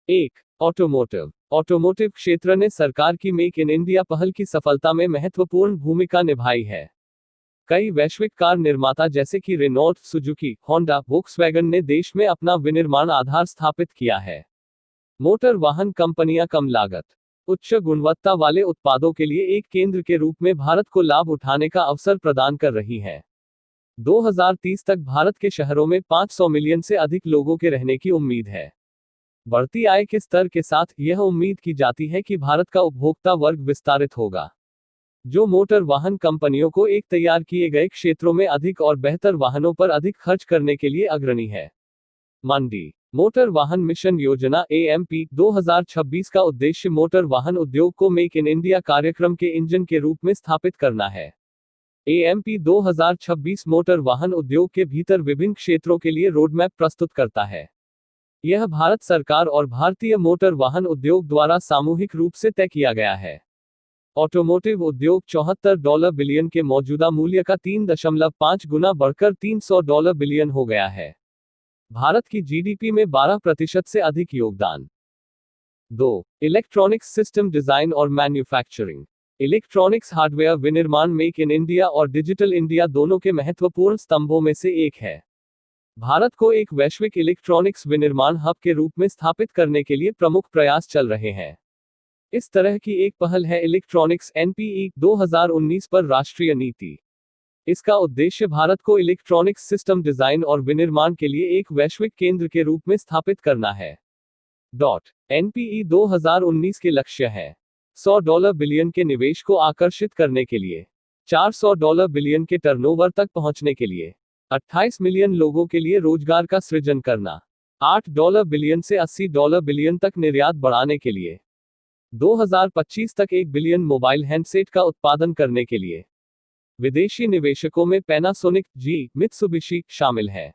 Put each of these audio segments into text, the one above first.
एक, automotive. Automotive क्षेत्र ने सरकार की मेक इन इंडिया पहल की सफलता में महत्वपूर्ण भूमिका निभाई है। कई वैश्विक कार निर्माता जैसे कि रेनॉल्ट, सुजुकी, होंडा, वोक्सवैगन ने देश में अपना विनिर्माण आधार स्थापित किया है। मोटर वाहन कंपनियां कम लागत, उच्च गुणवत्ता वाले उत्पादों के लिए एक केंद्र के रूप में भारत को लाभ उठाने का अवसर प्रदान कर रही हैं। 2030 तक भारत के शहरों में 500 मिलियन से अधिक लोगों के रहने की उम्मीद है। बढ़ती आय के स्तर के साथ यह उम्मीद की जाती है कि भारत का उपभोक्ता वर्ग विस्तारित होगा, जो मोटर वाहन कंपनियों को एक तैयार किए गए क्षेत्रों में अधिक और बेहतर वाहनों पर अधिक खर्च करने के लिए अग्रणी है। मंडी। मोटर वाहन मिशन योजना AMP 2026 का उद्देश्य मोटर वाहन उद्योग को मेक इन इंडिया कार्यक्रम के इंजन के रूप में स्थापित करना है। AMP 2026 मोटर वाहन उद्योग के भीतर विभिन्न क्षेत्रों के लिए रोडमैप प्रस्तुत करता है। यह भारत सरकार और भारतीय मोटर वाहन उद्योग द्वारा सामूहिक रूप से तय किया गया है। ऑटोमोटिव उद्योग $74 बिलियन के मौजूदा मूल्य का 3.5 गुना बढ़कर $300 बिलियन हो गया है। भारत की GDP में 12% से अधिक योगदान। 2. इलेक्ट्रॉनिक्स सिस्टम डिजाइन और मैन्युफैक्चरिंग। इलेक्ट्रॉनिक्स हार्डवेयर विनिर्माण मेक इन इंडिया और डिजिटल इंडिया दोनों के महत्वपूर्ण स्तंभों में से एक है। भारत को एक वैश्विक इलेक्ट्रॉनिक्स विनिर्माण हब के रूप में स्थापित करने के लिए प्रमुख प्रयास चल रहे हैं। इस तरह की एक पहल है इलेक्ट्रॉनिक्स NPE 2019 पर राष्ट्रीय नीति। इसका उद्देश्य भारत को इलेक्ट्रॉनिक्स सिस्टम डिजाइन और विनिर्माण के लिए एक वैश्विक केंद्र के रूप में स्थापित करना है। NPE 2019 के लक्ष्य है $100 बिलियन के निवेश को आकर्षित करने के लिए, $400 बिलियन के टर्नओवर तक पहुंचने के लिए, 28 मिलियन लोगों के लिए रोजगार का सृजन करना, $8 बिलियन से $80 बिलियन तक निर्यात बढ़ाने के लिए, 2025 तक 1 बिलियन मोबाइल हैंडसेट का उत्पादन करने के लिए। विदेशी निवेशकों में पैनासोनिक, जी, मित्सुबिशी शामिल है।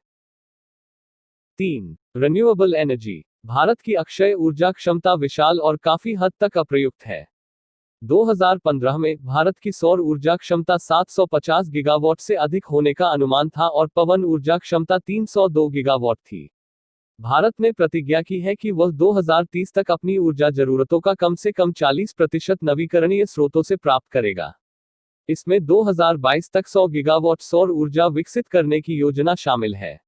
3. Renewable energy. भारत की अक्षय ऊर्जा क्षमता विशाल और काफी हद तक अप्रयुक्त है। 2015 में भारत की सौर ऊर्जा क्षमता 750 गीगावाट से अधिक होने का अनुमान था और पवन ऊर्जा क्षमता 302 गीगावाट थी। भारत ने प्रतिज्ञा की है कि वह 2030 तक अपनी ऊर्जा जरूरतों का कम से कम 40% नवीकरणीय स्रोतों से प्राप्त करेगा। इसमें 2022 तक 100 गीगावाट सौर ऊर्जा विकसित करने की योजना शामिल है।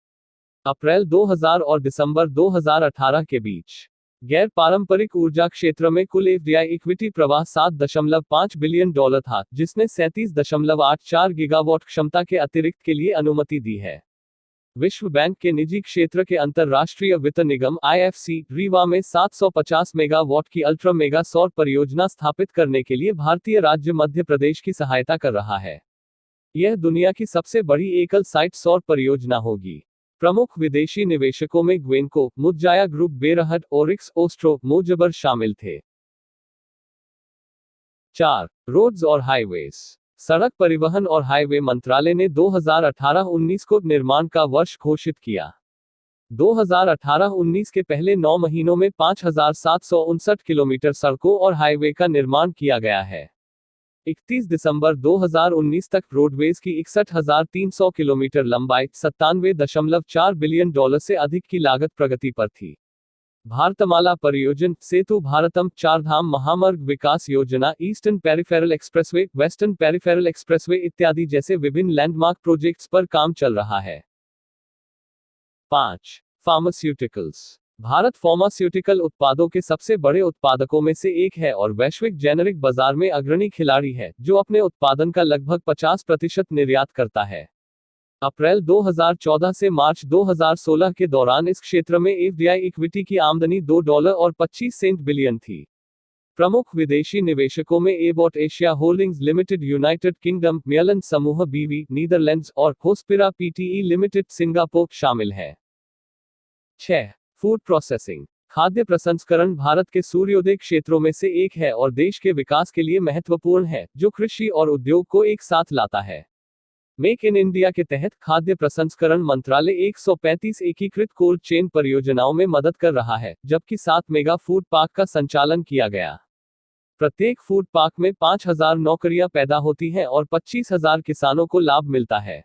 अप्रैल 2000 और दिसंबर 2018 के बीच गैर पारंपरिक ऊर्जा क्षेत्र में कुल FDI इक्विटी प्रवाह $7.5 बिलियन था, जिसने 37.84 गीगावाट क्षमता के अतिरिक्त के लिए अनुमति दी है। विश्व बैंक के निजी क्षेत्र के अंतरराष्ट्रीय वित्त निगम IFC रीवा में 750 मेगावाट की अल्ट्रा मेगा सौर परियोजना स्थापित करने के लिए भारतीय राज्य मध्य प्रदेश की सहायता कर रहा है। यह दुनिया की सबसे बड़ी एकल साइट सौर परियोजना होगी। प्रमुख विदेशी निवेशकों में ग्वेनको, मुदजाया ग्रुप, बेरहट, ओरिक्स, ओस्ट्रो, मोजबर शामिल थे। 4. रोड्स और हाईवेज। सड़क परिवहन और हाईवे मंत्रालय ने 2018-19 को निर्माण का वर्ष घोषित किया। 2018-19 के पहले 9 महीनों में 5,759 किलोमीटर सड़कों और हाईवे का निर्माण किया गया है। 31 दिसंबर 2019 तक रोडवेज की 61,300 किलोमीटर लंबाई $97.4 बिलियन से अधिक की लागत प्रगति पर थी। भारतमाला परियोजना, सेतु भारतम, चारधाम महामार्ग विकास योजना, eastern peripheral expressway, western peripheral expressway इत्यादि जैसे विभिन्न लैंडमार्क प्रोजेक्ट्स पर काम चल रहा है। 5. फार्मास्यूटिकल्स। भारत फार्मास्यूटिकल उत्पादों के सबसे बड़े उत्पादकों में से एक है और वैश्विक जेनेरिक बाजार में अग्रणी खिलाड़ी है, जो अपने उत्पादन का लगभग 50% निर्यात करता है। अप्रैल 2014 से मार्च 2016 के दौरान इस क्षेत्र में FDI इक्विटी की आमदनी $2.25 बिलियन थी। प्रमुख विदेशी निवेशकों में Abbott Asia Holdings Limited United Kingdom, Mylan समूह BV नीदरलैंड्स और होस्पिरा PTE लिमिटेड सिंगापुर शामिल है। 6. Food processing. खाद्य प्रसंस्करण भारत के सूर्योदय क्षेत्रों में से एक है और देश के विकास के लिए महत्वपूर्ण है, जो कृषि और उद्योग को एक साथ लाता है। मेक इन इंडिया के तहत खाद्य प्रसंस्करण मंत्रालय 135 एकीकृत कोल्ड चेन परियोजनाओं में मदद कर रहा है, जबकि 7 मेगा फूड पार्क का संचालन किया गया। प्रत्येक फूड पार्क में 5,000 नौकरियां पैदा होती हैं और 25,000 किसानों को लाभ मिलता है।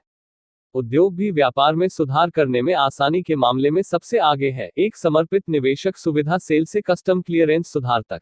उद्योग भी व्यापार में सुधार करने में आसानी के मामले में सबसे आगे है, एक समर्पित निवेशक सुविधा सेल से कस्टम क्लियरेंस सुधार तक।